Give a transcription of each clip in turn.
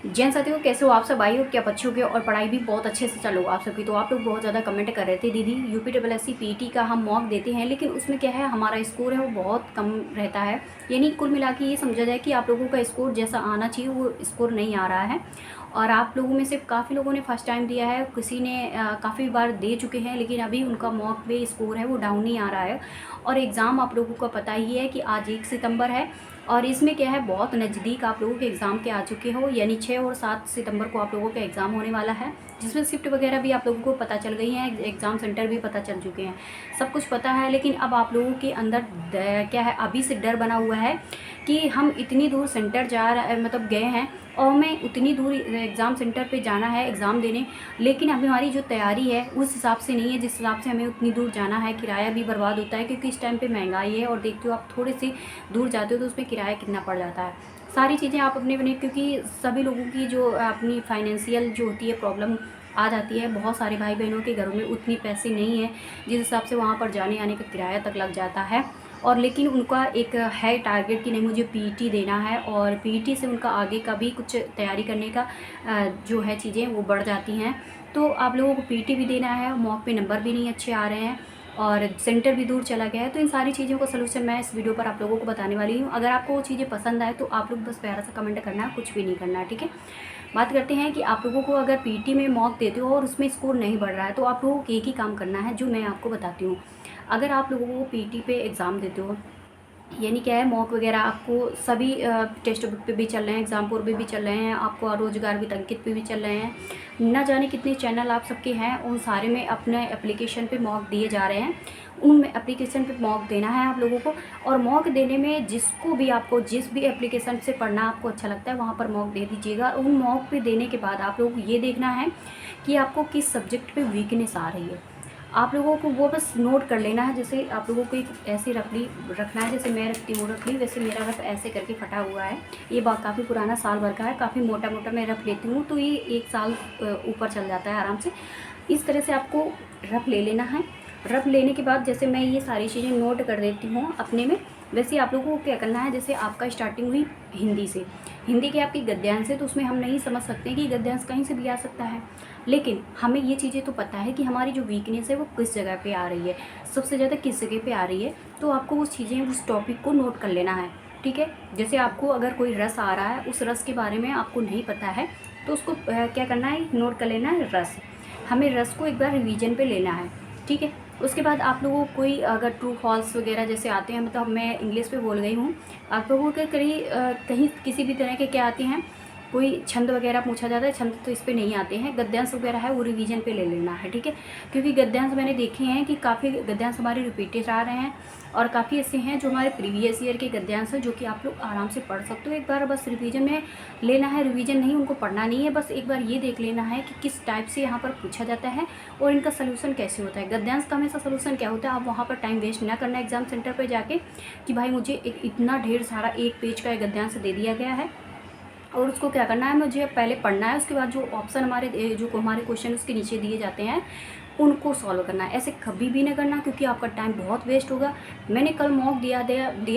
जैन साथियों, कैसे हो आप सब? आई हो क्या बच्चों के और पढ़ाई भी बहुत अच्छे से चालू आप सबकी। तो आप लोग बहुत ज़्यादा कमेंट कर रहे थे, दीदी UPSSC PET का हम मॉक देते हैं, लेकिन उसमें क्या है, हमारा स्कोर है वो बहुत कम रहता है। यानी कुल मिला के ये समझा जाए कि आप लोगों का स्कोर जैसा आना चाहिए वो स्कोर नहीं आ रहा है। और आप लोगों में से काफ़ी लोगों ने फर्स्ट टाइम दिया है, किसी ने काफ़ी बार दे चुके हैं, लेकिन अभी उनका मॉक में स्कोर है वो डाउन नहीं आ रहा है। और एग्ज़ाम आप लोगों को पता ही है कि आज 1 सितंबर है, और इसमें क्या है, बहुत नज़दीक आप लोगों के एग्ज़ाम के आ चुके हो। यानी 6 और 7 सितंबर को आप लोगों का एग्ज़ाम होने वाला है, जिसमें शिफ्ट वगैरह भी आप लोगों को पता चल गई हैं, एग्ज़ाम सेंटर भी पता चल चुके हैं, सब कुछ पता है। लेकिन अब आप लोगों के अंदर क्या है, अभी से डर बना हुआ है कि हम इतनी दूर सेंटर मतलब गए हैं, और हमें उतनी दूर एग्ज़ाम सेंटर पे जाना है एग्ज़ाम देने, लेकिन अभी हमारी जो तैयारी है उस हिसाब से नहीं है जिस हिसाब से हमें उतनी दूर जाना है। किराया भी बर्बाद होता है, क्योंकि इस टाइम पे महंगाई है, और देखते हो आप थोड़ी सी दूर जाते हो तो उसमें किराया कितना पड़ जाता है। सारी चीज़ें आप अपने अपने, क्योंकि सभी लोगों की जो अपनी फाइनेंशियल जो होती है प्रॉब्लम आ जाती है। बहुत सारे भाई बहनों के घरों में उतनी पैसे नहीं है जिस हिसाब से वहाँ पर जाने आने का किराया तक लग जाता है। और लेकिन उनका एक है टारगेट कि नहीं, मुझे PET देना है, और PET से उनका आगे का भी कुछ तैयारी करने का जो है चीज़ें वो बढ़ जाती हैं। तो आप लोगों को PET भी देना है, मॉक पे नंबर भी नहीं अच्छे आ रहे हैं, और सेंटर भी दूर चला गया है। तो इन सारी चीज़ों का सलूशन मैं इस वीडियो पर आप लोगों को बताने वाली हूँ। अगर आपको वो चीज़ें पसंद आए तो आप लोग बस प्यारा सा कमेंट करना है, कुछ भी नहीं करना है, ठीक है। बात करते हैं कि आप लोगों को अगर PET में मॉक देते हो और उसमें स्कोर नहीं बढ़ रहा है, तो आप लोगों को एक ही काम करना है जो मैं आपको बताती हूँ। अगर आप लोगों को PET पे एग्ज़ाम देते हो, यानी क्या है, मॉक वगैरह आपको सभी टेक्स्ट बुक पे भी चल रहे हैं, एग्जामपुर पे भी चल रहे हैं, आपको रोजगार विद अंकित पे भी चल रहे हैं, ना जाने कितने चैनल आप सबके हैं, उन सारे में अपने एप्लीकेशन पे मॉक दिए जा रहे हैं। उन एप्लीकेशन पे मॉक देना है आप लोगों को। और मॉक देने में जिसको भी, आपको जिस भी एप्लीकेशन से पढ़ना आपको अच्छा लगता है वहाँ पर मॉक दे दीजिएगा। उन मॉक पे देने के बाद आप लोगों को ये देखना है कि आपको किस सब्जेक्ट पे वीकनेस आ रही है। आप लोगों को वो बस नोट कर लेना है। जैसे आप लोगों को एक ऐसी रफली रखना है, जैसे मैं रखती हूँ रफली, वैसे मेरा रफ ऐसे करके फटा हुआ है। ये बात काफ़ी पुराना, साल भर का है, काफ़ी मोटा मोटा मैं रफ लेती हूँ, तो ये 1 साल ऊपर चल जाता है आराम से। इस तरह से आपको रफ ले लेना है। रफ लेने के बाद जैसे मैं ये सारी चीज़ें नोट कर देती हूँ अपने में, वैसे आप लोगों को क्या करना है। जैसे आपका स्टार्टिंग हुई हिंदी से, हिंदी के आपकी गद्यांश है, तो उसमें हम नहीं समझ सकते कि गद्यांश कहीं से भी आ सकता है, लेकिन हमें ये चीज़ें तो पता है कि हमारी जो वीकनेस है वो किस जगह पे आ रही है, सबसे ज़्यादा किस जगह पे आ रही है। तो आपको उस चीज़ें, उस टॉपिक को नोट कर लेना है, ठीक है। जैसे आपको अगर कोई रस आ रहा है, उस रस के बारे में आपको नहीं पता है, तो उसको क्या करना है, नोट कर लेना है रस। हमें रस को एक बार रिवीजन पे लेना है, ठीक है। उसके बाद आप लोगों को कोई अगर ट्रू फॉल्स वगैरह जैसे आते हैं, मतलब मैं इंग्लिश पे बोल गई हूँ, आप लोगों के कहीं किसी भी तरह के क्या आते हैं, कोई छंद वगैरह पूछा जाता है, छंद तो इस पे नहीं आते हैं, गद्यांश वगैरह है वो रिवीजन पे ले लेना है, ठीक है। क्योंकि गद्यांश मैंने देखे हैं कि काफ़ी गद्यांश हमारे रिपीटेड आ रहे हैं, और काफ़ी ऐसे हैं जो हमारे प्रीवियस ईयर के गद्यांश हैं, जो कि आप लोग आराम से पढ़ सकते हो। एक बार बस रिवीजन में लेना है, रिवीजन नहीं, उनको पढ़ना नहीं है, बस एक बार ये देख लेना है कि किस टाइप से यहाँ पर पूछा जाता है और इनका सोल्यूशन कैसे होता है। गद्यांश का हमेशा सोल्यूशन क्या होता है, आप वहाँ पर टाइम वेस्ट ना करना एग्जाम सेंटर पर जाके कि भाई मुझे इतना ढेर सारा 1 पेज का गद्यांश दे दिया गया है, और उसको क्या करना है, मुझे पहले पढ़ना है, उसके बाद जो ऑप्शन हमारे क्वेश्चन उसके नीचे दिए जाते हैं उनको सॉल्व करना है। ऐसे कभी भी ना करना, क्योंकि आपका टाइम बहुत वेस्ट होगा। मैंने कल मॉक दिया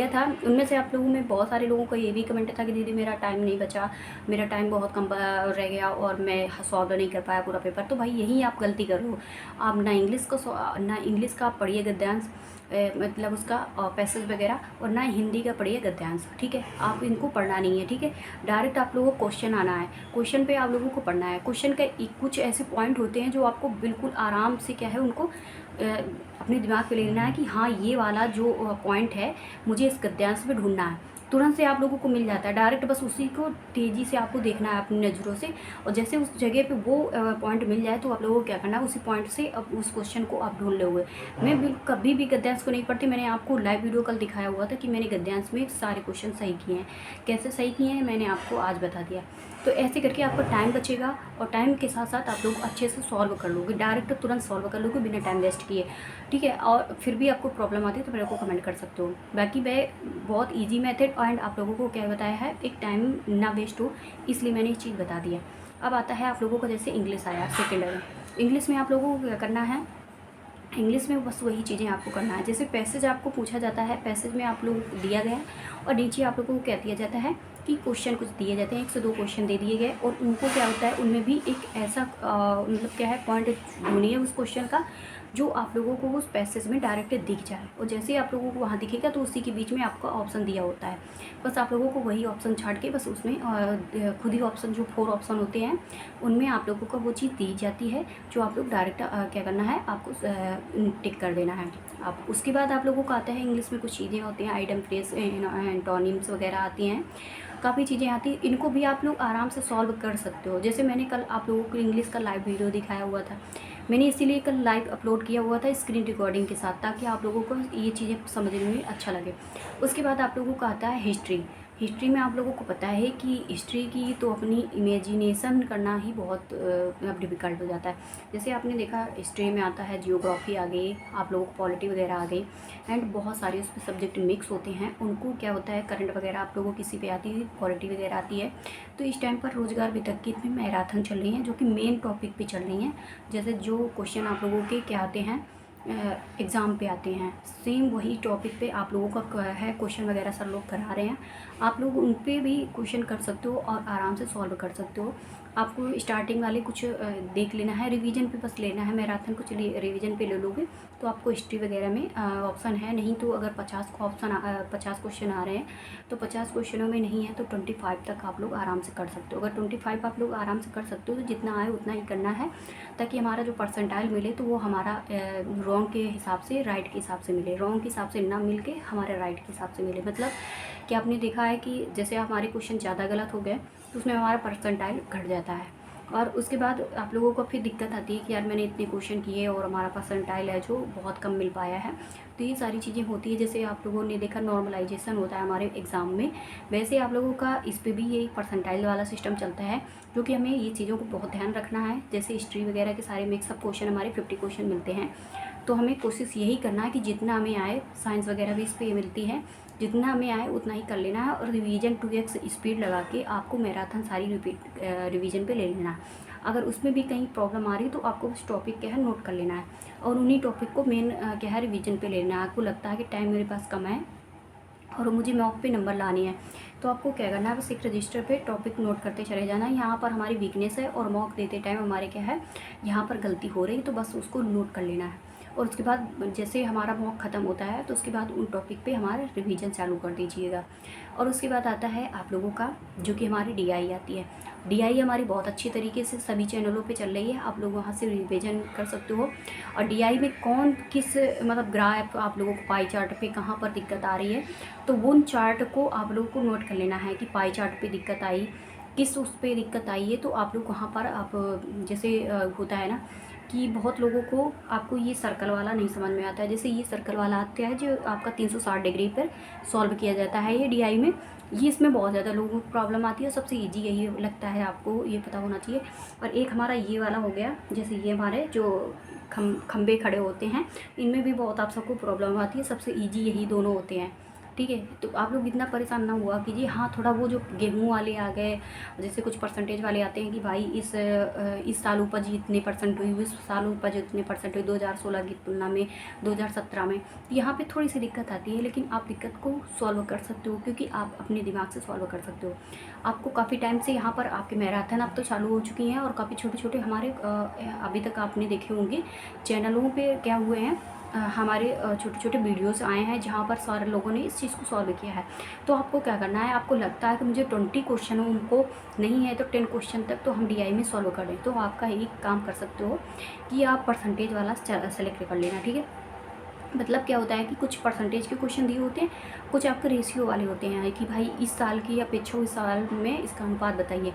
था, उनमें से आप लोगों में बहुत सारे लोगों का ये भी कमेंट था कि दीदी मेरा टाइम नहीं बचा, मेरा टाइम बहुत कम रह गया और मैं सॉल्व नहीं कर पाया पूरा पेपर। तो भाई यही आप गलती कर रहे हो। आप ना इंग्लिश का आप पढ़िए गद्यांश, मतलब उसका पैसेज वगैरह, और ना हिंदी का पढ़िए गद्यांश, ठीक है। आप इनको पढ़ना नहीं है, ठीक है। डायरेक्ट आप लोगों को क्वेश्चन आना है, क्वेश्चन पे आप लोगों को पढ़ना है। क्वेश्चन के कुछ ऐसे पॉइंट होते हैं जो आपको बिल्कुल आराम से क्या है उनको अपने दिमाग पे ले लेना है कि हाँ ये वाला जो पॉइंट है मुझे इस गद्यांश में ढूंढना है। तुरंत से आप लोगों को मिल जाता है, डायरेक्ट बस उसी को तेज़ी से आपको देखना है अपनी नज़रों से, और जैसे उस जगह पे वो पॉइंट मिल जाए तो आप लोगों को क्या करना है, उसी पॉइंट से अब उस क्वेश्चन को आप ढूंढ लोगे। मैं बिल्कुल कभी भी गद्यांश को नहीं पढ़ती। मैंने आपको लाइव वीडियो कल दिखाया हुआ था कि मैंने गद्यांश में सारे क्वेश्चन सही किए हैं। कैसे सही किए हैं मैंने आपको आज बता दिया। तो ऐसे करके आपका टाइम बचेगा, और टाइम के साथ साथ आप लोग अच्छे से सॉल्व कर लोगे, डायरेक्ट तुरंत सॉल्व कर लोगे बिना टाइम वेस्ट किए, ठीक है। और फिर भी आपको प्रॉब्लम आती है तो मेरे को कमेंट कर सकते हो। बाकी मैं बहुत ईजी मेथड एंड आप लोगों को क्या बताया है, एक टाइम ना वेस्ट हो, इसलिए मैंने ये चीज़ बता दिया। अब आता है आप लोगों को, जैसे इंग्लिश आया सेकेंड में, इंग्लिश में आप लोगों को क्या करना है, इंग्लिश में बस वही चीज़ें आपको करना है। जैसे पैसेज आपको पूछा जाता है, पैसेज में आप लोगों को दिया गया है, और नीचे आप लोगों को क्या दिया जाता है कि कि क्वेश्चन कुछ दिए जाते हैं, 1 से 2 क्वेश्चन दे दिए गए और उनको क्या होता है उनमें भी एक ऐसा मतलब क्या है पॉइंट ढूंढिए उस क्वेश्चन का जो आप लोगों को उस पैसेज में डायरेक्ट दिख जाए, और जैसे ही आप लोगों को वहाँ दिखेगा तो उसी के बीच में आपका ऑप्शन दिया होता है। बस आप लोगों को वही ऑप्शन छाड़ के बस उसमें खुद ही ऑप्शन जो 4 ऑप्शन होते हैं उनमें आप लोगों को वो चीज़ दी जाती है जो आप लोग डायरेक्ट क्या करना है आपको टिक कर देना है। आप उसके बाद आप लोगों को आता है इंग्लिश में कुछ चीज़ें होती हैं, आइटम फ्रेज एंटोनिम्स वगैरह आती हैं, काफ़ी चीज़ें आती हैं। इनको भी आप लोग आराम से सॉल्व कर सकते हो। जैसे मैंने कल आप लोगों को इंग्लिश का लाइव वीडियो दिखाया हुआ था, मैंने इसीलिए कल लाइव अपलोड किया हुआ था स्क्रीन रिकॉर्डिंग के साथ, ताकि आप लोगों को ये चीज़ें समझने में अच्छा लगे। उसके बाद आप लोगों को आता है हिस्ट्री। हिस्ट्री में आप लोगों को पता है कि हिस्ट्री की तो अपनी इमेजिनेशन करना ही बहुत डिफ़िकल्ट हो जाता है। जैसे आपने देखा हिस्ट्री में आता है जियोग्राफी आ गई, आप लोगों को पॉलिटी वगैरह आ गई, एंड बहुत सारे उसमें सब्जेक्ट मिक्स होते हैं। उनको क्या होता है करंट वगैरह आप लोगों को किसी पे आती है, पॉलिटी वगैरह आती है। तो इस टाइम पर रोज़गार वितरक की में मैराथन चल रही है जो कि मेन टॉपिक पे चल रही हैं। जैसे जो क्वेश्चन आप लोगों के क्या आते हैं एग्ज़ाम पे आते हैं, सेम वही टॉपिक पे आप लोगों का है क्वेश्चन वगैरह सर लोग करा रहे हैं। आप लोग उन पे भी क्वेश्चन कर सकते हो और आराम से सॉल्व कर सकते हो। आपको स्टार्टिंग वाले कुछ देख लेना है, रिवीजन पे बस लेना है। मैराथन कुछ रिवीजन पे ले लोगे तो आपको हिस्ट्री वगैरह में ऑप्शन है, नहीं तो अगर 50 का ऑप्शन 50 क्वेश्चन आ रहे हैं तो 50 क्वेश्चनों में नहीं है तो 25 तक आप लोग आराम से कर सकते हो। अगर 25 आप लोग आराम से कर सकते हो तो जितना आए उतना ही करना है, ताकि हमारा जो परसेंटाइल मिले तो वो हमारा रॉन्ग के हिसाब से राइट के हिसाब से मिले, रॉन्ग के हिसाब से ना मिल के हमारे राइट के हिसाब से मिले। मतलब कि आपने देखा है कि जैसे हमारे क्वेश्चन ज़्यादा गलत हो गए तो उसमें हमारा परसेंटाइल घट जाता है, और उसके बाद आप लोगों को फिर दिक्कत आती है कि यार मैंने इतने क्वेश्चन किए और हमारा परसेंटाइल है जो बहुत कम मिल पाया है। तो ये सारी चीज़ें होती है। जैसे आप लोगों ने देखा नॉर्मलाइजेशन होता है हमारे एग्ज़ाम में, वैसे आप लोगों का इस पे भी यही परसेंटाइल वाला सिस्टम चलता है, जो कि हमें ये चीज़ों को बहुत ध्यान रखना है। जैसे हिस्ट्री वगैरह के सारे मिक्सअप क्वेश्चन हमारे 50 क्वेश्चन मिलते हैं, तो हमें कोशिश यही करना है कि जितना हमें आए, साइंस वगैरह भी इस पर मिलती है, जितना हमें आए उतना ही कर लेना है। और रिवीजन 2x स्पीड लगा के आपको मैराथन सारी रिवीजन पे ले लेना है। अगर उसमें भी कहीं प्रॉब्लम आ रही है तो आपको उस टॉपिक क्या है नोट कर लेना है, और उन्हीं टॉपिक को मेन क्या है रिवीजन पे लेना है। आपको लगता है कि टाइम मेरे पास कम है और मुझे मॉक पे नंबर लानी है, तो आपको क्या करना है बस एक रजिस्टर पे टॉपिक नोट करते चले जाना है। यहाँ पर हमारी वीकनेस है और मॉक देते टाइम हमारे क्या है यहाँ पर गलती हो रही, तो बस उसको नोट कर लेना है। और उसके बाद जैसे हमारा मॉक ख़त्म होता है तो उसके बाद उन टॉपिक पे हमारा रिवीजन चालू कर दीजिएगा। और उसके बाद आता है आप लोगों का जो कि हमारी डीआई आती है। डीआई हमारी बहुत अच्छी तरीके से सभी चैनलों पे चल रही है, आप लोग वहाँ से रिवीजन कर सकते हो। और डीआई में कौन किस मतलब ग्राफ आप लोगों को पाई चार्ट पे कहाँ पर दिक्कत आ रही है, तो उन चार्ट को आप लोगों को नोट कर लेना है कि पाई चार्ट पे दिक्कत आई, किस उस पर दिक्कत आई है। तो आप लोग वहाँ पर आप जैसे होता है ना कि बहुत लोगों को आपको ये सर्कल वाला नहीं समझ में आता है। जैसे ये सर्कल वाला आता है जो आपका 360 डिग्री पर सॉल्व किया जाता है ये डीआई में, ये इसमें बहुत ज़्यादा लोगों को प्रॉब्लम आती है। सबसे इजी यही लगता है, आपको ये पता होना चाहिए। और एक हमारा ये वाला हो गया, जैसे ये हमारे जो खंबे खड़े होते हैं इनमें भी बहुत आप सबको प्रॉब्लम आती है। सबसे ईजी यही दोनों होते हैं, ठीक है। तो आप लोग इतना परेशान ना हुआ कीजिए। हाँ, थोड़ा वो जो गेहूं वाले आ गए, जैसे कुछ परसेंटेज वाले आते हैं कि भाई इस साल उपज इतने परसेंट हुई, इस साल उपज इतने परसेंट हुई 2016 की तुलना में 2017 में, तो यहाँ पे थोड़ी सी दिक्कत आती है। लेकिन आप दिक्कत को सॉल्व कर सकते हो क्योंकि आप अपने दिमाग से सॉल्व कर सकते हो। आपको काफ़ी टाइम से यहाँ पर आपके मैराथन अब तो चालू हो चुकी हैं, और काफ़ी छोटे छोटे हमारे अभी तक आपने देखे होंगे चैनलों पर क्या हुए हैं, हमारे छोटे छोटे वीडियोस आए हैं जहाँ पर सारे लोगों ने इस चीज़ को सॉल्व किया है। तो आपको क्या करना है, आपको लगता है कि मुझे 20 क्वेश्चन उनको नहीं है तो 10 क्वेश्चन तक तो हम डीआई में सॉल्व कर लें, तो आपका एक काम कर सकते हो कि आप परसेंटेज वाला सेलेक्ट कर लेना, ठीक है। मतलब क्या होता है कि कुछ परसेंटेज के क्वेश्चन दिए होते हैं, कुछ आपके रेशियो वाले होते हैं कि भाई इस साल की अपेक्षा इस साल में इसका अनुपात बताइए।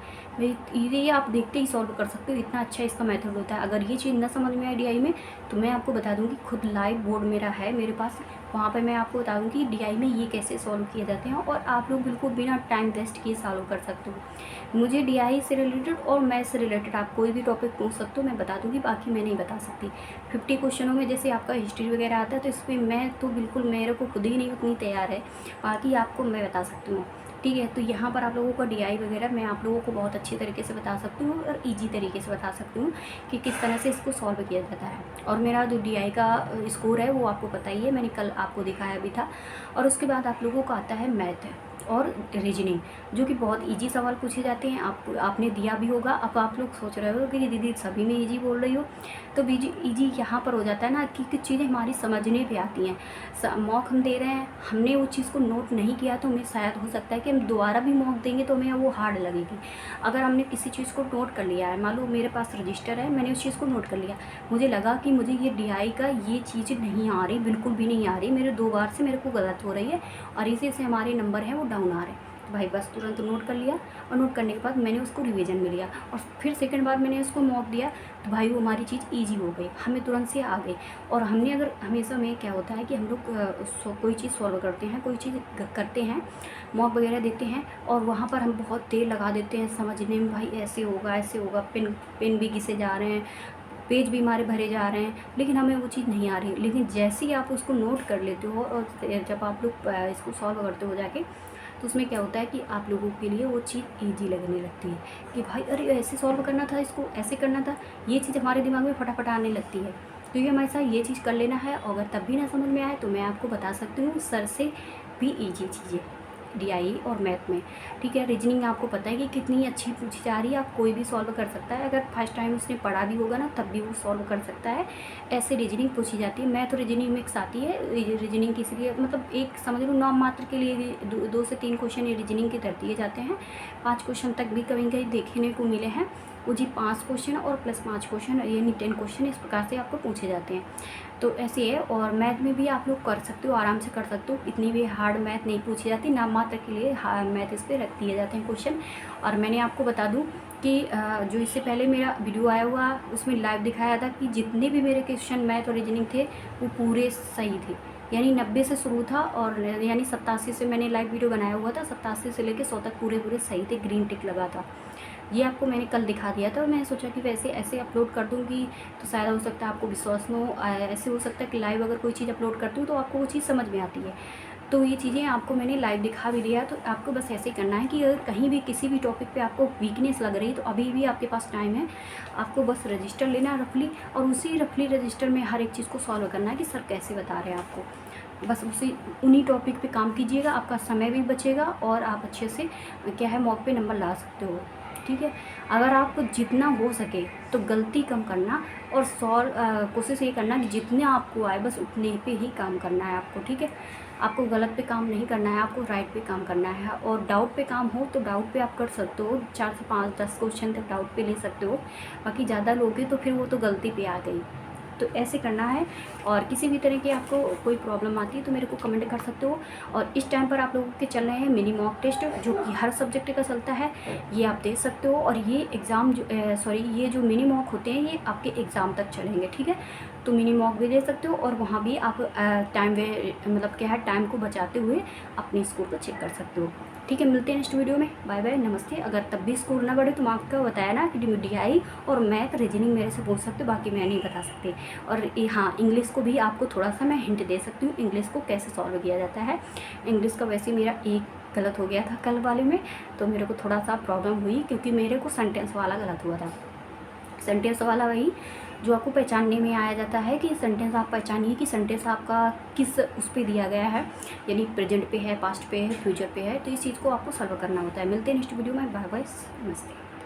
ये आप देखते ही सॉल्व कर सकते हो, इतना अच्छा इसका मेथड होता है। अगर ये चीज़ ना समझ में आए डीआई में तो मैं आपको बता दूंगी, खुद लाइव बोर्ड मेरा है मेरे पास, वहाँ पर मैं आपको बता दूँगी डीआई में ये कैसे सॉल्व किए जाते हैं, और आप लोग बिल्कुल बिना टाइम वेस्ट किए सॉल्व कर सकते हो। मुझे डीआई से रिलेटेड और मैथ से रिलेटेड आप कोई भी टॉपिक पूछ सकते हो, मैं बता दूँगी, बाकी मैं नहीं बता सकती। 50 क्वेश्चनों में जैसे आपका हिस्ट्री वगैरह आता है तो इसमें मैं तो बिल्कुल मेरे को खुद ही नहीं उतनी तैयार है, बाकी आपको मैं बता सकती हूँ, ठीक है। तो यहाँ पर आप लोगों का डीआई वगैरह मैं आप लोगों को बहुत अच्छी तरीके से बता सकती हूँ और इजी तरीके से बता सकती हूँ कि किस तरह से इसको सॉल्व किया जाता है। और मेरा जो डीआई का स्कोर है वो आपको पता ही है, मैंने कल आपको दिखाया भी था। और उसके बाद आप लोगों का आता है मैथ। और रीजनिंग, जो कि बहुत इजी सवाल पूछे जाते हैं। आपने दिया भी होगा। अब आप लोग सोच रहे हो कि दीदी सभी में इजी बोल रही हो, तो इजी यहाँ पर हो जाता है ना कि कुछ चीज़ें हमारी समझने पे आती हैं। मॉक हम दे रहे हैं, हमने वो चीज़ को नोट नहीं किया तो हमें शायद हो सकता है कि हम दोबारा भी मॉक देंगे तो हमें वो हार्ड लगेगी। अगर हमने किसी चीज़ को नोट कर लिया है, मान लो मेरे पास रजिस्टर है, मैंने उस चीज़ को नोट कर लिया, मुझे लगा कि मुझे ये DI का ये चीज़ नहीं आ रही, बिल्कुल भी नहीं आ रही, मेरे 2 बार से मेरे को गलत हो रही है और इसी से हमारे नंबर हैं वो डाउन आ रहे हैं। तो भाई बस तुरंत नोट कर लिया और नोट करने के बाद मैंने उसको रिवीजन में लिया और फिर सेकंड बार मैंने उसको मॉक दिया, तो भाई वो हमारी चीज़ ईजी हो गई, हमें तुरंत से आ गई। और हमने अगर हमेशा में क्या होता है कि हम लोग कोई चीज़ सॉल्व करते हैं, कोई चीज़ करते हैं, मॉक वगैरह देते हैं और वहाँ पर हम बहुत देर लगा देते हैं समझने में, भाई ऐसे होगा ऐसे होगा, पेन भी घिसे जा रहे हैं, पेज भी हमारे भरे जा रहे हैं, लेकिन हमें वो चीज़ नहीं आ रही। लेकिन जैसे ही आप उसको नोट कर लेते हो और जब आप लोग इसको सॉल्व करते हो जाके, तो उसमें क्या होता है कि आप लोगों के लिए वो चीज़ ईजी लगने लगती है कि भाई अरे ऐसे सॉल्व करना था, इसको ऐसे करना था, ये चीज़ हमारे दिमाग में फटाफट आने लगती है। क्योंकि हमारे साथ ये चीज़ कर लेना है, और अगर तब भी ना समझ में आए तो मैं आपको बता सकती हूँ सर से भी ईजी चीज़ें DI और मैथ में। ठीक है, रीजनिंग आपको पता है कि कितनी अच्छी पूछी जा रही है, आप कोई भी सॉल्व कर सकता है, अगर फर्स्ट टाइम उसने पढ़ा भी होगा ना तब भी वो सॉल्व कर सकता है। ऐसे रीजनिंग पूछी जाती है, मैथ और रीजनिंग मिक्स आती है। रीजनिंग की इसलिए मतलब एक समझ लो नाम मात्र के लिए 2 से 3 क्वेश्चन ये रीजनिंग के धर दिए जाते हैं। 5 क्वेश्चन तक भी कभी कहीं देखने को मिले हैं वो जी, 5 क्वेश्चन और प्लस 5 क्वेश्चन, यानी 10 क्वेश्चन इस प्रकार से आपको पूछे जाते हैं। तो ऐसे है, और मैथ में भी आप लोग कर सकते हो, आराम से कर सकते हो, इतनी भी हार्ड मैथ नहीं पूछी जाती, नाम मात्र के लिए मैथ इस पर रख दिए जाते हैं क्वेश्चन। और मैंने आपको बता दूं कि जो इससे पहले मेरा वीडियो आया हुआ उसमें लाइव दिखाया था कि जितने भी मेरे क्वेश्चन मैथ और रीजनिंग थे वो पूरे सही थे, यानी 90 से शुरू था और यानी 87 से मैंने लाइव वीडियो बनाया हुआ था, 87 से लेकर 100 तक पूरे सही थे, ग्रीन टिक लगा था। ये आपको मैंने कल दिखा दिया था और मैं सोचा कि वैसे ऐसे अपलोड कर दूँगी तो शायद हो सकता है आपको विश्वास न हो। ऐसे हो सकता है कि लाइव अगर कोई चीज़ अपलोड करती हूँ तो आपको वो चीज़ समझ में आती है। तो ये चीज़ें आपको मैंने लाइव दिखा भी दिया, तो आपको बस ऐसे ही करना है कि अगर कहीं भी किसी भी टॉपिक पे आपको वीकनेस लग रही है तो अभी भी आपके पास टाइम है, आपको बस रजिस्टर लेना है रफली, और उसी रफली रजिस्टर में हर एक चीज़ को सॉल्व करना है कि सर कैसे बता रहे हैं आपको। बस उन्हीं टॉपिक पे काम कीजिएगा, आपका समय भी बचेगा और आप अच्छे से क्या है मॉक पे नंबर ला सकते हो। ठीक है, अगर आपको जितना हो सके तो गलती कम करना और कोशिश ये करना कि जितने आपको आए बस उतने पे ही काम करना है आपको। ठीक है, आपको गलत पे काम नहीं करना है, आपको राइट पे काम करना है। और डाउट पे काम हो तो डाउट पे आप कर सकते हो, 4 से 5 10 क्वेश्चन तक डाउट पे ले सकते हो, बाकी ज़्यादा लोगे तो फिर वो तो गलती पे आ गई। तो ऐसे करना है, और किसी भी तरह की आपको कोई प्रॉब्लम आती है तो मेरे को कमेंट कर सकते हो। और इस टाइम पर आप लोगों के चल रहे हैं मिनी मॉक टेस्ट जो कि हर सब्जेक्ट का चलता है, ये आप दे सकते हो। और ये एग्ज़ाम ये जो मिनी मॉक होते हैं ये आपके एग्ज़ाम तक चलेंगे। ठीक है, तो मिनी मॉक भी दे सकते हो और वहाँ भी आप मतलब क्या है टाइम को बचाते हुए अपने स्कोर को चेक कर सकते हो। ठीक है, मिलते हैं नेक्स्ट वीडियो में, बाय बाय, नमस्ते। अगर तब भी स्कोर ना बढ़े तो मैं आपको बताया ना कि DI और मैथ रीजनिंग मेरे से पूछ सकते हो, बाकी मैं नहीं बता सकती। और हाँ, इंग्लिश को भी आपको थोड़ा सा मैं हिंट दे सकती हूँ, इंग्लिश को कैसे सॉल्व किया जाता है। इंग्लिश का वैसे मेरा एक गलत हो गया था कल वाले में, तो मेरे को थोड़ा सा प्रॉब्लम हुई क्योंकि मेरे को सेंटेंस वाला गलत हुआ था। सेंटेंस वाला वही जो आपको पहचानने में आया जाता है कि सेंटेंस आप पहचानिए कि सेंटेंस आपका किस उस पर दिया गया है, यानी प्रेजेंट पे है, पास्ट पे है, फ्यूचर पे है, तो इस चीज़ को आपको सॉल्व करना होता है। मिलते हैं नेक्स्ट वीडियो में, बाय बाय, नमस्ते।